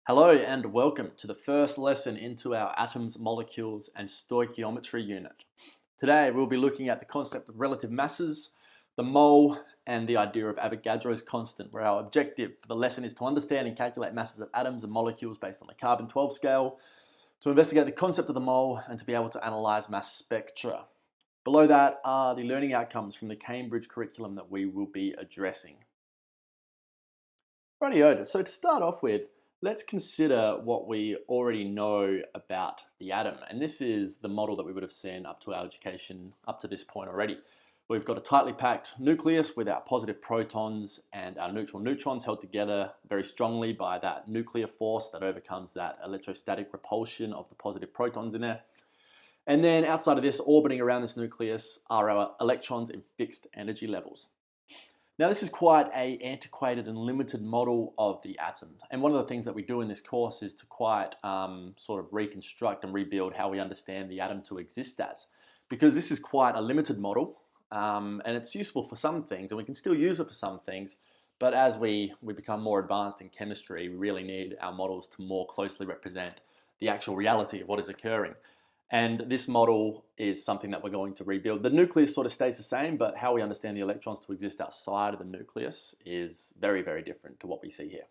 Hello and welcome to the first lesson into our atoms, molecules and stoichiometry unit. Today we'll be looking at the concept of relative masses, the mole and the idea of Avogadro's constant, where our objective for the lesson is to understand and calculate masses of atoms and molecules based on the carbon-12 scale, to investigate the concept of the mole and to be able to analyse mass spectra. Below that are the learning outcomes from the Cambridge curriculum that we will be addressing. Rightio, so to start off with, let's consider what we already know about the atom. And this is the model that we would have seen up to our education up to this point already. We've got a tightly packed nucleus with our positive protons and our neutral neutrons held together very strongly by that nuclear force that overcomes that electrostatic repulsion of the positive protons in there. And then outside of this, orbiting around this nucleus, are our electrons in fixed energy levels. Now this is quite an antiquated and limited model of the atom, and one of the things that we do in this course is to quite sort of reconstruct and rebuild how we understand the atom to exist as, because this is quite a limited model and it's useful for some things and we can still use it for some things, but as we become more advanced in chemistry, we really need our models to more closely represent the actual reality of what is occurring. And this model is something that we're going to rebuild. The nucleus sort of stays the same, but how we understand the electrons to exist outside of the nucleus is very, very different to what we see here.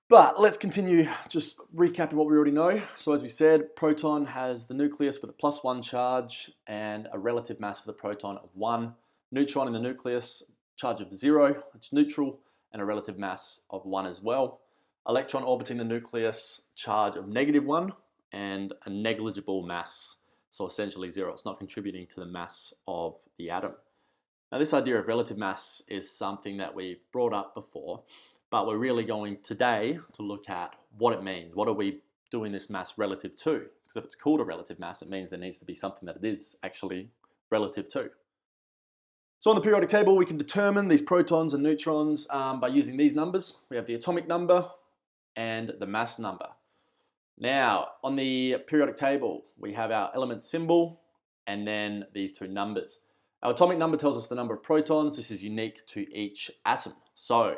But let's continue just recapping what we already know. So as we said, proton has the nucleus with a +1 charge and a relative mass for the proton of 1. Neutron in the nucleus, charge of 0, it's neutral, and a relative mass of 1 as well. Electron orbiting the nucleus, charge of -1. And a negligible mass, so essentially 0. It's not contributing to the mass of the atom. Now this idea of relative mass is something that we've brought up before, but we're really going today to look at what it means. What are we doing this mass relative to? Because if it's called a relative mass, it means there needs to be something that it is actually relative to. So on the periodic table, we can determine these protons and neutrons by using these numbers. We have the atomic number and the mass number. Now, on the periodic table, we have our element symbol and then these two numbers. Our atomic number tells us the number of protons. This is unique to each atom. So,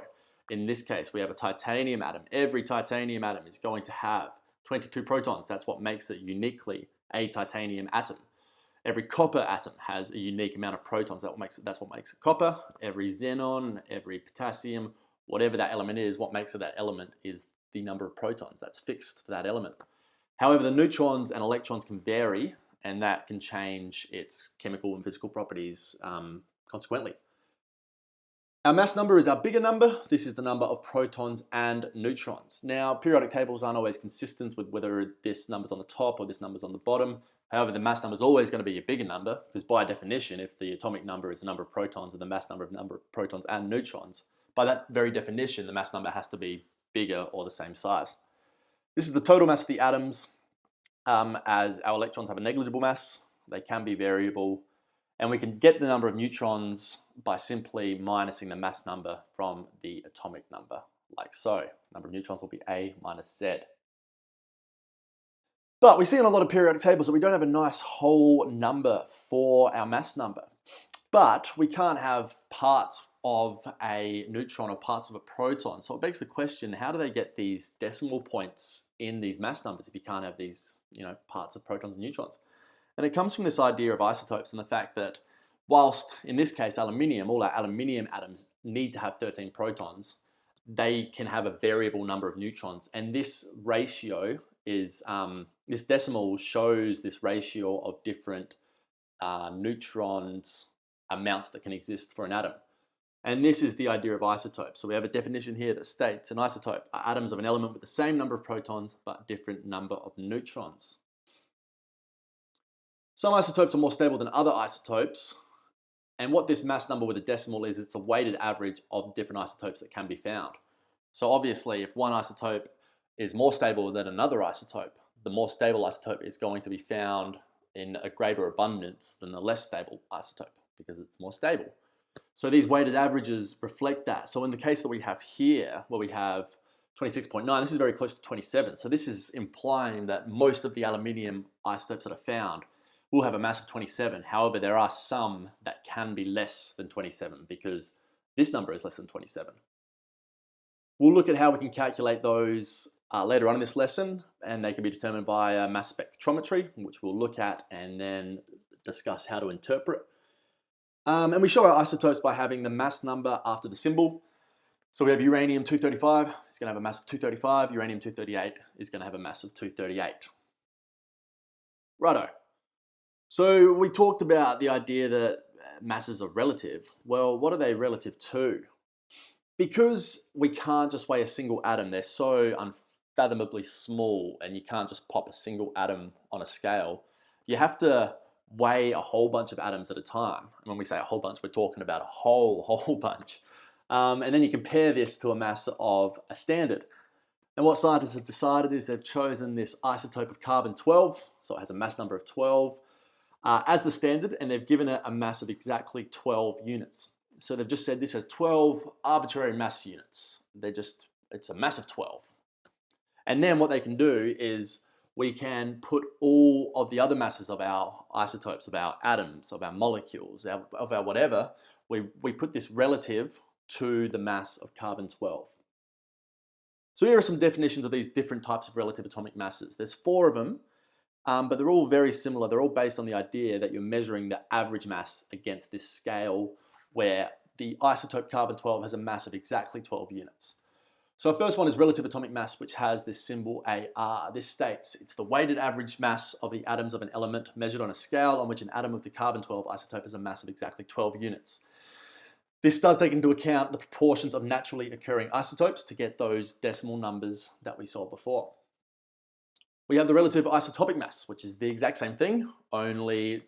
in this case, we have a titanium atom. Every titanium atom is going to have 22 protons. That's what makes it uniquely a titanium atom. Every copper atom has a unique amount of protons. That's what makes it copper. Every xenon, every potassium, whatever that element is, what makes it that element is the number of protons that's fixed for that element. However, the neutrons and electrons can vary, and that can change its chemical and physical properties consequently. Our mass number is our bigger number. This is the number of protons and neutrons. Now, periodic tables aren't always consistent with whether this number's on the top or this number's on the bottom. However, the mass number is always going to be a bigger number, because by definition, if the atomic number is the number of protons and the mass number of protons and neutrons, by that very definition, the mass number has to be bigger or the same size. This is the total mass of the atoms. As our electrons have a negligible mass, they can be variable, and we can get the number of neutrons by simply minusing the mass number from the atomic number, like so. Number of neutrons will be A minus Z. But we see in a lot of periodic tables that we don't have a nice whole number for our mass number. But we can't have parts of a neutron or parts of a proton. So it begs the question, how do they get these decimal points in these mass numbers if you can't have these, parts of protons and neutrons? And it comes from this idea of isotopes and the fact that whilst, in this case, aluminium, all our aluminium atoms need to have 13 protons, they can have a variable number of neutrons. And this ratio is, this decimal shows this ratio of different neutrons amounts that can exist for an atom. And this is the idea of isotopes. So we have a definition here that states an isotope are atoms of an element with the same number of protons but different number of neutrons. Some isotopes are more stable than other isotopes, and what this mass number with a decimal is, it's a weighted average of different isotopes that can be found. So obviously, if one isotope is more stable than another isotope, the more stable isotope is going to be found in a greater abundance than the less stable isotope, because it's more stable. So these weighted averages reflect that. So in the case that we have here, where we have 26.9, this is very close to 27. So this is implying that most of the aluminium isotopes that are found will have a mass of 27. However, there are some that can be less than 27 because this number is less than 27. We'll look at how we can calculate those later on in this lesson, and they can be determined by mass spectrometry, which we'll look at and then discuss how to interpret. And we show our isotopes by having the mass number after the symbol. So we have uranium-235, it's going to have a mass of 235. Uranium-238 is going to have a mass of 238. Righto. So we talked about the idea that masses are relative. Well, what are they relative to? Because we can't just weigh a single atom, they're so unfathomably small, and you can't just pop a single atom on a scale. You have to weigh a whole bunch of atoms at a time. And when we say a whole bunch, we're talking about a whole bunch. And then you compare this to a mass of a standard. And what scientists have decided is they've chosen this isotope of carbon-12, so it has a mass number of 12, as the standard, and they've given it a mass of exactly 12 units. So they've just said this has 12 arbitrary mass units. It's a mass of 12. And then what they can do is we can put all of the other masses of our isotopes, of our atoms, of our molecules, of our whatever, we put this relative to the mass of carbon-12. So here are some definitions of these different types of relative atomic masses. There's 4 of them, but they're all very similar. They're all based on the idea that you're measuring the average mass against this scale where the isotope carbon-12 has a mass of exactly 12 units. So our first one is relative atomic mass, which has this symbol AR. This states it's the weighted average mass of the atoms of an element measured on a scale on which an atom of the carbon-12 isotope has a mass of exactly 12 units. This does take into account the proportions of naturally occurring isotopes to get those decimal numbers that we saw before. We have the relative isotopic mass, which is the exact same thing, only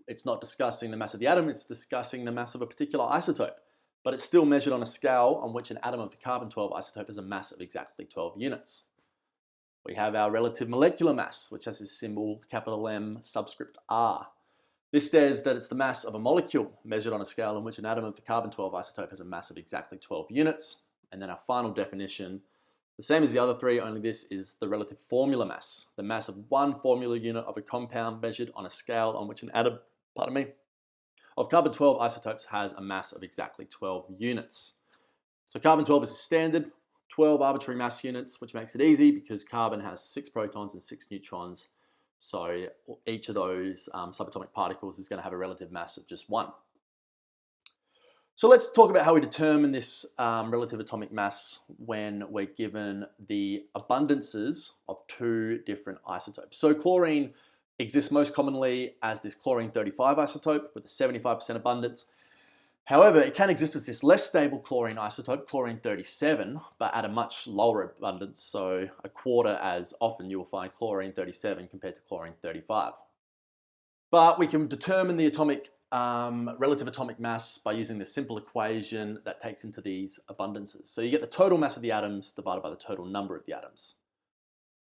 it's not discussing the mass of the atom, it's discussing the mass of a particular isotope. But it's still measured on a scale on which an atom of the carbon-12 isotope has a mass of exactly 12 units. We have our relative molecular mass, which has this symbol capital M subscript R. This says that it's the mass of a molecule measured on a scale on which an atom of the carbon-12 isotope has a mass of exactly 12 units. And then our final definition, the same as the other 3, only this is the relative formula mass, the mass of one formula unit of a compound measured on a scale on which an atom, of carbon-12 isotopes has a mass of exactly 12 units. So carbon-12 is a standard, 12 arbitrary mass units, which makes it easy because carbon has 6 protons and 6 neutrons. So each of those subatomic particles is going to have a relative mass of just 1. So let's talk about how we determine this relative atomic mass when we're given the abundances of 2 different isotopes. So chlorine exists most commonly as this chlorine-35 isotope with a 75% abundance. However, it can exist as this less stable chlorine isotope, chlorine-37, but at a much lower abundance, so a quarter as often you will find chlorine-37 compared to chlorine-35. But we can determine the relative atomic mass by using this simple equation that takes into these abundances. So you get the total mass of the atoms divided by the total number of the atoms.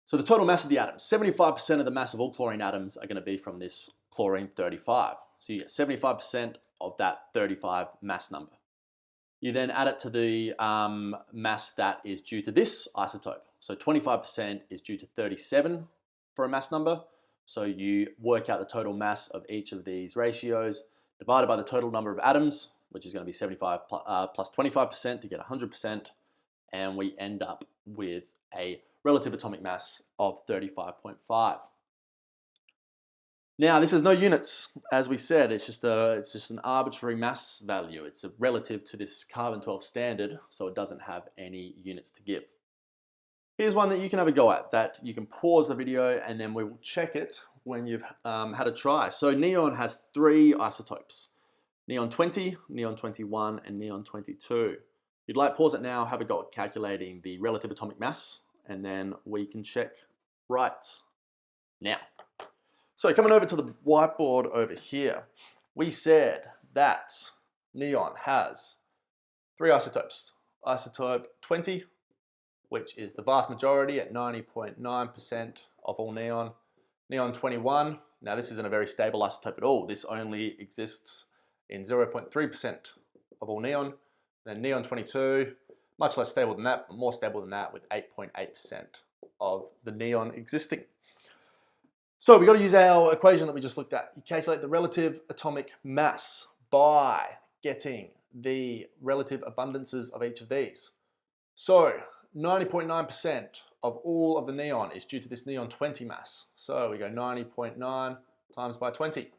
So the total mass of the atoms, 75% of the mass of all chlorine atoms are going to be from this chlorine-35. So you get 75% of that 35 mass number. You then add it to the mass that is due to this isotope. So 25% is due to 37 for a mass number. So you work out the total mass of each of these ratios divided by the total number of atoms, which is going to be 75 plus 25% to get 100%. And we end up with a relative atomic mass of 35.5. Now, this has no units, as we said. It's just an arbitrary mass value. It's relative to this carbon-12 standard, so it doesn't have any units to give. Here's one that you can have a go at, that you can pause the video and then we will check it when you've had a try. So neon has 3 isotopes, neon-20, neon-21, and neon-22. You'd like pause it now, have a go at calculating the relative atomic mass, and then we can check right now. So coming over to the whiteboard over here, we said that neon has 3 isotopes. Isotope 20, which is the vast majority at 90.9% of all neon. Neon 21, now this isn't a very stable isotope at all. This only exists in 0.3% of all neon. Then neon 22, much less stable than that, but more stable than that with 8.8% of the neon existing. So we've got to use our equation that we just looked at. You calculate the relative atomic mass by getting the relative abundances of each of these. So 90.9% of all of the neon is due to this neon 20 mass. So we go 90.9 times by 20.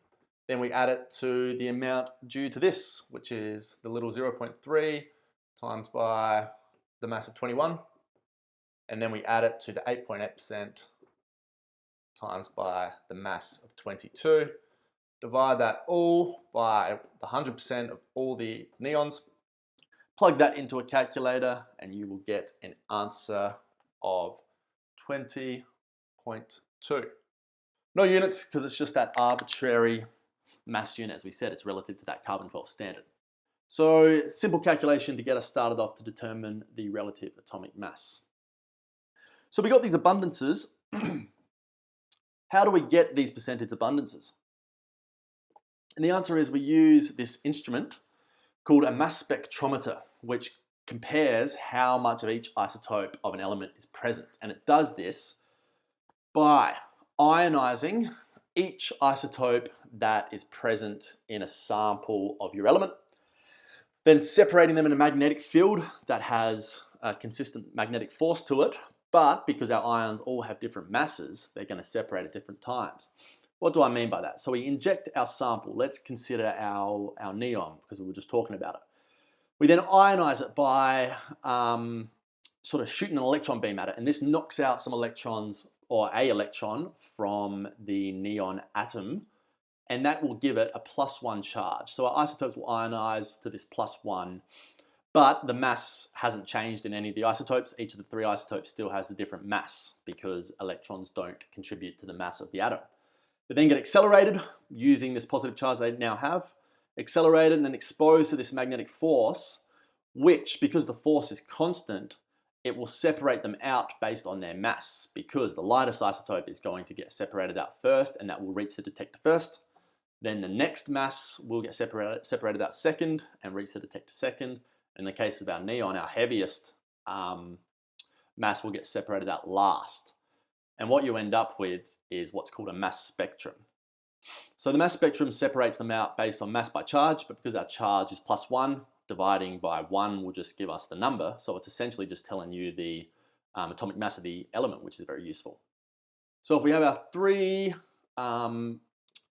Then we add it to the amount due to this, which is the little 0.3 times by the mass of 21. And then we add it to the 8.8% times by the mass of 22. Divide that all by the 100% of all the neons. Plug that into a calculator and you will get an answer of 20.2. No units because it's just that arbitrary mass unit. As we said, it's relative to that carbon-12 standard. So simple calculation to get us started off to determine the relative atomic mass. So we got these abundances. How do we get these percentage abundances? And the answer is we use this instrument called a mass spectrometer, which compares how much of each isotope of an element is present. And it does this by ionizing each isotope that is present in a sample of your element, then separating them in a magnetic field that has a consistent magnetic force to it, but because our ions all have different masses, they're going to separate at different times. What do I mean by that? So we inject our sample. Let's consider our neon, because we were just talking about it. We then ionize it by sort of shooting an electron beam at it, and this knocks out some electrons, or a electron, from the neon atom, and that will give it a +1 charge. So our isotopes will ionize to this +1, but the mass hasn't changed in any of the isotopes. Each of the 3 isotopes still has a different mass because electrons don't contribute to the mass of the atom. They then get accelerated using this positive charge they now have, accelerated and then exposed to this magnetic force, which, because the force is constant, it will separate them out based on their mass, because the lightest isotope is going to get separated out first, and that will reach the detector first. Then the next mass will get separated out second and reach the detector second. In the case of our neon, our heaviest mass will get separated out last. And what you end up with is what's called a mass spectrum. So the mass spectrum separates them out based on mass by charge, but because our charge is +1, dividing by 1 will just give us the number. So it's essentially just telling you the atomic mass of the element, which is very useful. So if we have our 3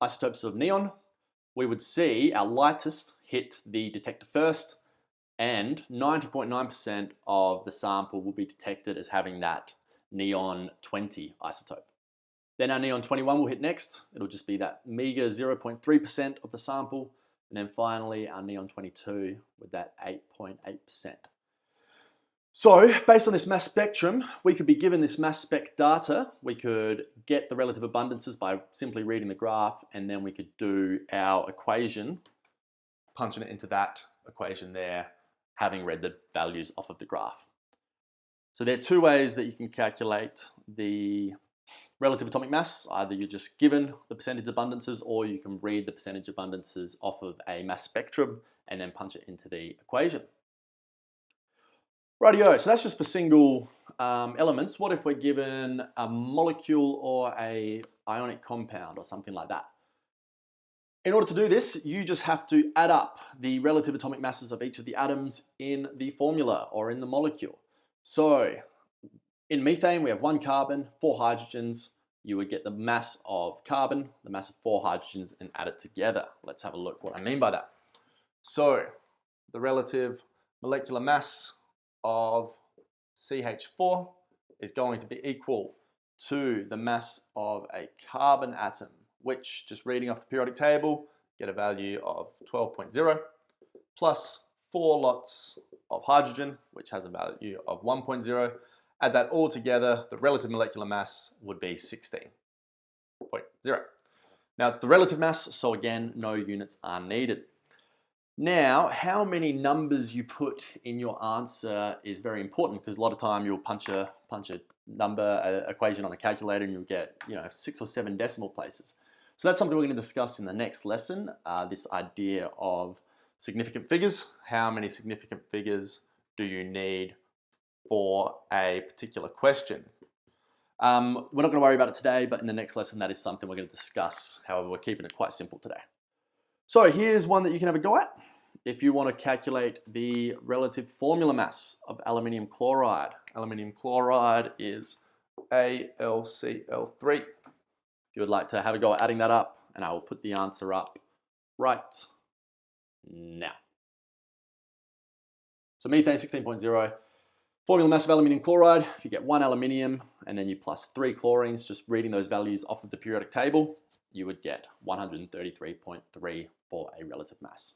isotopes of neon, we would see our lightest hit the detector first, and 90.9% of the sample will be detected as having that neon 20 isotope. Then our neon 21 will hit next. It'll just be that meager 0.3% of the sample. And then finally our neon 22 with that 8.8%. So based on this mass spectrum, we could be given this mass spec data. We could get the relative abundances by simply reading the graph, and then we could do our equation, punching it into that equation there, having read the values off of the graph. So there are 2 ways that you can calculate the relative atomic mass. Either you're just given the percentage abundances, or you can read the percentage abundances off of a mass spectrum and then punch it into the equation. Rightio, so that's just for single elements. What if we're given a molecule or a ionic compound or something like that? In order to do this, you just have to add up the relative atomic masses of each of the atoms in the formula or in the molecule. So in methane, we have 1 carbon, 4 hydrogens. You would get the mass of carbon, the mass of 4 hydrogens, and add it together. Let's have a look what I mean by that. So the relative molecular mass of CH4 is going to be equal to the mass of a carbon atom, which, just reading off the periodic table, get a value of 12.0, plus 4 lots of hydrogen, which has a value of 1.0. Add that all together, the relative molecular mass would be 16.0. Now it's the relative mass, so again, no units are needed. Now, how many numbers you put in your answer is very important, because a lot of time you'll punch a number equation on a calculator and you'll get 6 or 7 decimal places. So that's something we're going to discuss in the next lesson, this idea of significant figures. How many significant figures do you need for a particular question? We're not going to worry about it today, but in the next lesson that is something we're going to discuss. However, we're keeping it quite simple today. So here's one that you can have a go at. if you want to calculate the relative formula mass of aluminium chloride is AlCl3. If you would like to have a go at adding that up, and I will put the answer up right now. So methane 16.0, formula mass of aluminium chloride, if you get 1 aluminium and then you plus 3 chlorines, just reading those values off of the periodic table, you would get 133.3 for a relative mass.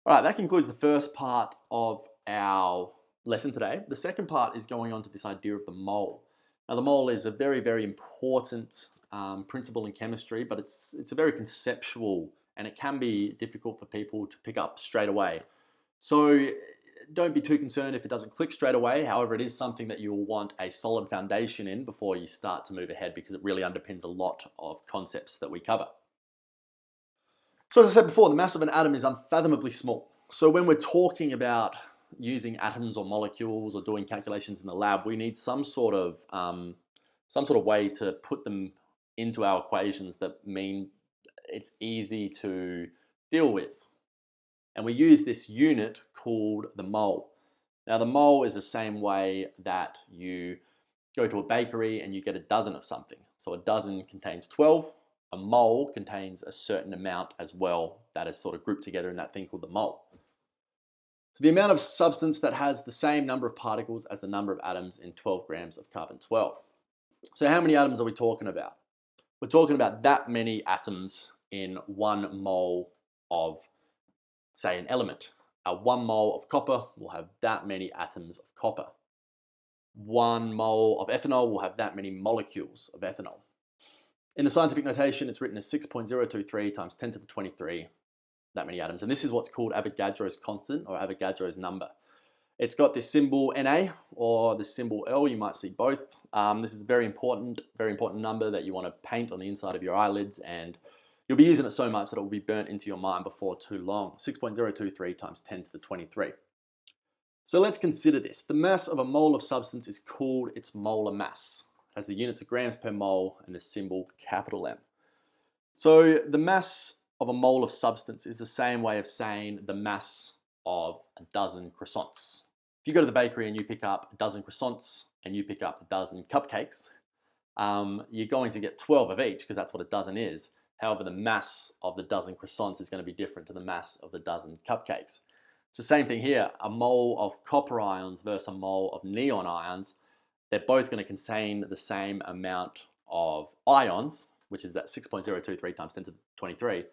All right, that concludes the first part of our lesson today. The second part is going on to this idea of the mole. Now, the mole is a very, very important principle in chemistry, but it's a very conceptual, and it can be difficult for people to pick up straight away. So don't be too concerned if it doesn't click straight away. However, it is something that you will want a solid foundation in before you start to move ahead, because it really underpins a lot of concepts that we cover. So as I said before, the mass of an atom is unfathomably small. So when we're talking about using atoms or molecules or doing calculations in the lab, we need some sort of way to put them into our equations that mean it's easy to deal with. And we use this unit called the mole. Now, the mole is the same way that you go to a bakery and you get a dozen of something. So a dozen contains 12. A mole contains a certain amount as well that is sort of grouped together in that thing called the mole. So the amount of substance that has the same number of particles as the number of atoms in 12 grams of carbon-12. So how many atoms are we talking about? We're talking about that many atoms in 1 mole of, say, an element. 1 mole of copper will have that many atoms of copper. 1 mole of ethanol will have that many molecules of ethanol. In the scientific notation, it's written as 6.023 times 10 to the 23, that many atoms. And this is what's called Avogadro's constant, or Avogadro's number. It's got this symbol Na or the symbol L, you might see both. This is a very important number that you want to paint on the inside of your eyelids, and you'll be using it so much that it will be burnt into your mind before too long. 6.023 times 10 to the 23. So let's consider this. The mass of a mole of substance is called its molar mass. It has the units of grams per mole and the symbol capital M. So the mass of a mole of substance is the same way of saying the mass of a dozen croissants. If you go to the bakery and you pick up a dozen croissants and you pick up a dozen cupcakes, you're going to get 12 of each, because that's what a dozen is. However, the mass of the dozen croissants is going to be different to the mass of the dozen cupcakes. It's the same thing here. A mole of copper ions versus a mole of neon ions, they're both going to contain the same amount of ions, which is that 6.023 times 10 to the 23,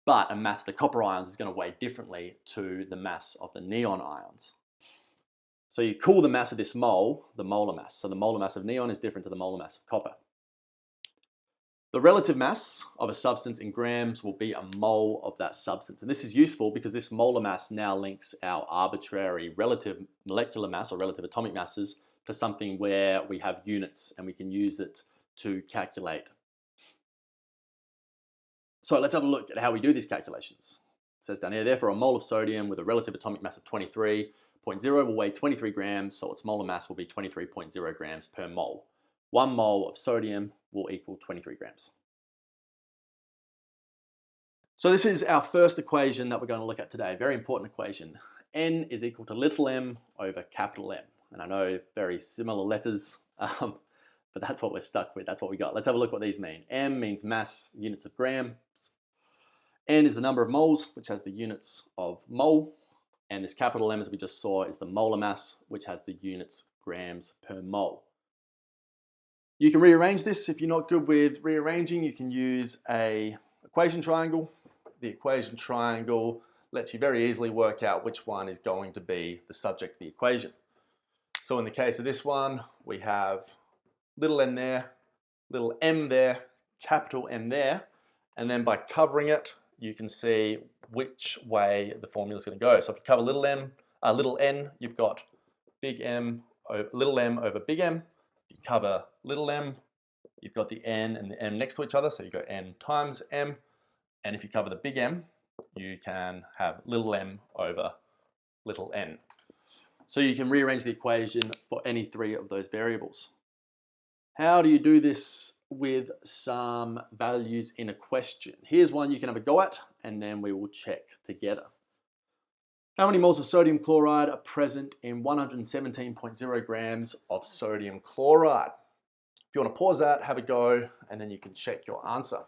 but a mass of the copper ions is going to weigh differently to the mass of the neon ions. So you call the mass of this mole the molar mass. So the molar mass of neon is different to the molar mass of copper. The relative mass of a substance in grams will be a mole of that substance. And this is useful because this molar mass now links our arbitrary relative molecular mass or relative atomic masses to something where we have units and we can use it to calculate. So let's have a look at how we do these calculations. It says down here, therefore a mole of sodium with a relative atomic mass of 23.0 will weigh 23 grams, so its molar mass will be 23.0 grams per mole. 1 mole of sodium will equal 23 grams. So this is our first equation that we're going to look at today, very important equation. N is equal to little m over capital M. And I know very similar letters, but that's what we're stuck with, that's what we got. Let's have a look what these mean. M means mass, units of grams. N is the number of moles, which has the units of mole. And this capital M, as we just saw, is the molar mass, which has the units grams per mole. You can rearrange this. If you're not good with rearranging, you can use an equation triangle. The equation triangle lets you very easily work out which one is going to be the subject of the equation. So in the case of this one, we have little n there, little m there, capital M there, and then by covering it, you can see which way the formula is going to go. So if you cover little n, you've got big M, little m over big M. You cover little m, you've got the n and the m next to each other, so you go n times m. And if you cover the big M, you can have little m over little n. So you can rearrange the equation for any 3 of those variables. How do you do this with some values in a question? Here's one you can have a go at, and then we will check together. How many moles of sodium chloride are present in 117.0 grams of sodium chloride? If you want to pause that, have a go, and then you can check your answer.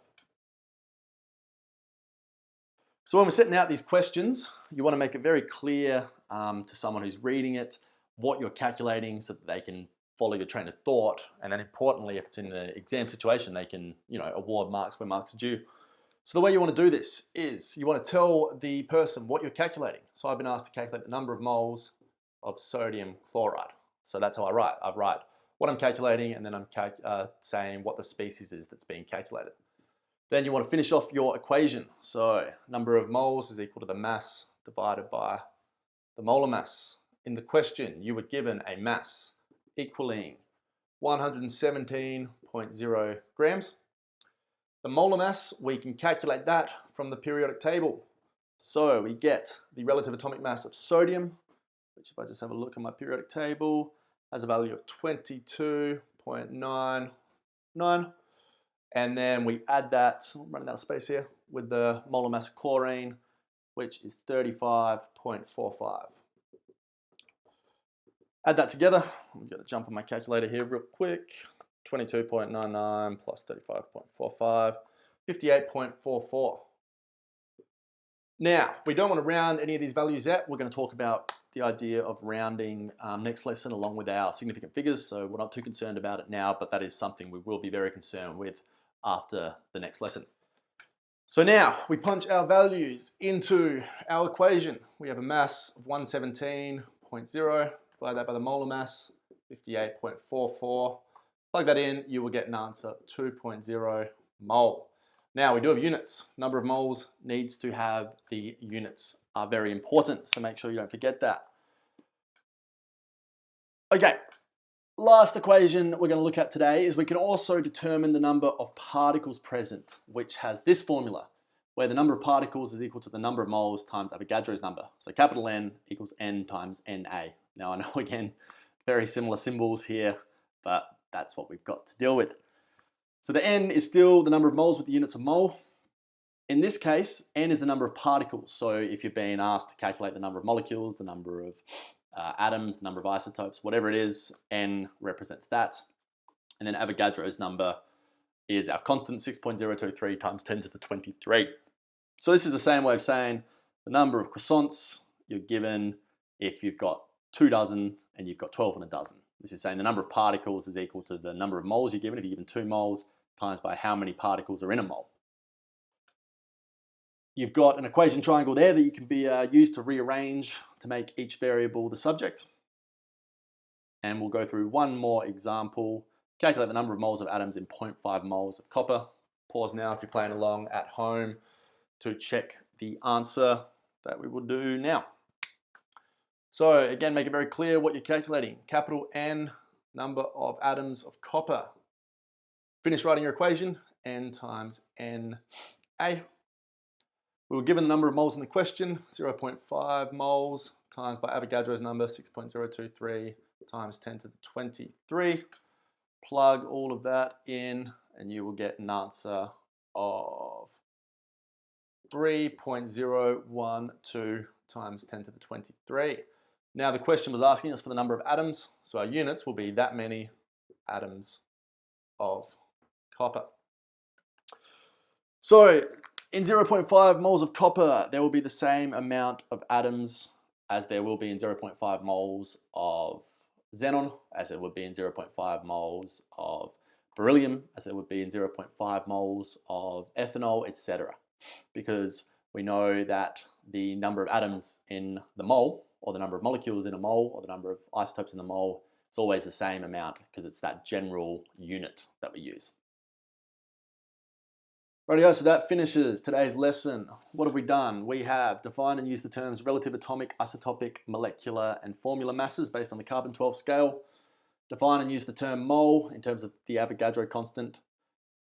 So when we're setting out these questions, you want to make it very clear to someone who's reading it what you're calculating so that they can follow your train of thought, and then importantly, if it's in an exam situation, they can, award marks where marks are due. So the way you want to do this is you want to tell the person what you're calculating. So I've been asked to calculate the number of moles of sodium chloride. So that's how I write. I write what I'm calculating, and then I'm saying what the species is that's being calculated. Then you want to finish off your equation. So number of moles is equal to the mass divided by the molar mass. In the question, you were given a mass equaling 117.0 grams. The molar mass, we can calculate that from the periodic table. So we get the relative atomic mass of sodium, which if I just have a look at my periodic table, has a value of 22.99. And then we add that, I'm running out of space here, with the molar mass of chlorine, which is 35.45. Add that together. I'm going to jump on my calculator here real quick. 22.99 plus 35.45, 58.44. Now, we don't want to round any of these values out. We're going to talk about the idea of rounding next lesson along with our significant figures, so we're not too concerned about it now, but that is something we will be very concerned with after the next lesson. So now we punch our values into our equation. We have a mass of 117.0, divide that by the molar mass, 58.44. Plug that in, you will get an answer 2.0 mole. Now we do have units. Number of moles needs to have the units, are very important, so make sure you don't forget that. Okay, last equation we're going to look at today is we can also determine the number of particles present, which has this formula, where the number of particles is equal to the number of moles times Avogadro's number. So capital N equals N times Na. Now I know, again, very similar symbols here, but that's what we've got to deal with. So the N is still the number of moles with the units of mole. In this case, N is the number of particles. So if you're being asked to calculate the number of molecules, the number of atoms, the number of isotopes, whatever it is, N represents that. And then Avogadro's number is our constant, 6.023 times 10 to the 23. So this is the same way of saying the number of croissants you're given if you've got 2 dozen and you've got 12 in a dozen. This is saying the number of particles is equal to the number of moles you're given. If you're given 2 moles, times by how many particles are in a mole. You've got an equation triangle there that you can be used to rearrange to make each variable the subject. And we'll go through one more example. Calculate the number of moles of atoms in 0.5 moles of copper. Pause now if you're playing along at home to check the answer that we will do now. So again, make it very clear what you're calculating. Capital N, number of atoms of copper. Finish writing your equation, N times Na. We were given the number of moles in the question, 0.5 moles times by Avogadro's number, 6.023 times 10 to the 23. Plug all of that in and you will get an answer of 3.012 times 10 to the 23. Now the question was asking us for the number of atoms, so our units will be that many atoms of copper. So in 0.5 moles of copper, there will be the same amount of atoms as there will be in 0.5 moles of xenon, as there would be in 0.5 moles of beryllium, as there would be in 0.5 moles of ethanol, etc. Because we know that the number of atoms in the mole, or the number of molecules in a mole, or the number of isotopes in the mole, it's always the same amount because it's that general unit that we use. Rightio, so that finishes today's lesson. What have we done? We have defined and used the terms relative atomic, isotopic, molecular, and formula masses based on the carbon-12 scale. Define and use the term mole in terms of the Avogadro constant.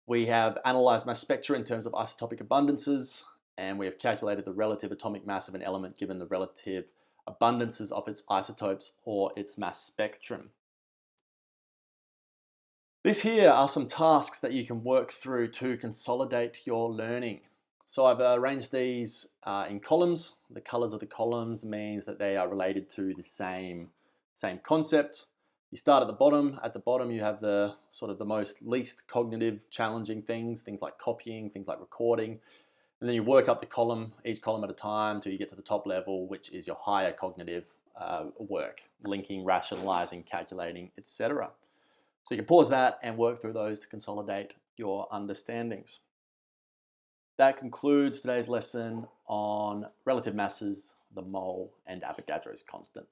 We have analyzed mass spectra in terms of isotopic abundances, and we have calculated the relative atomic mass of an element given the relative abundances of its isotopes or its mass spectrum. These here are some tasks that you can work through to consolidate your learning. So I've arranged these in columns. The colors of the columns means that they are related to the same concept. You start at the bottom. At the bottom, you have the sort of the least cognitive challenging things like copying, things like recording. And then you work up the column, each column at a time, till you get to the top level, which is your higher cognitive work, linking, rationalizing, calculating, etc. So you can pause that and work through those to consolidate your understandings. That concludes today's lesson on relative masses, the mole, and Avogadro's constant.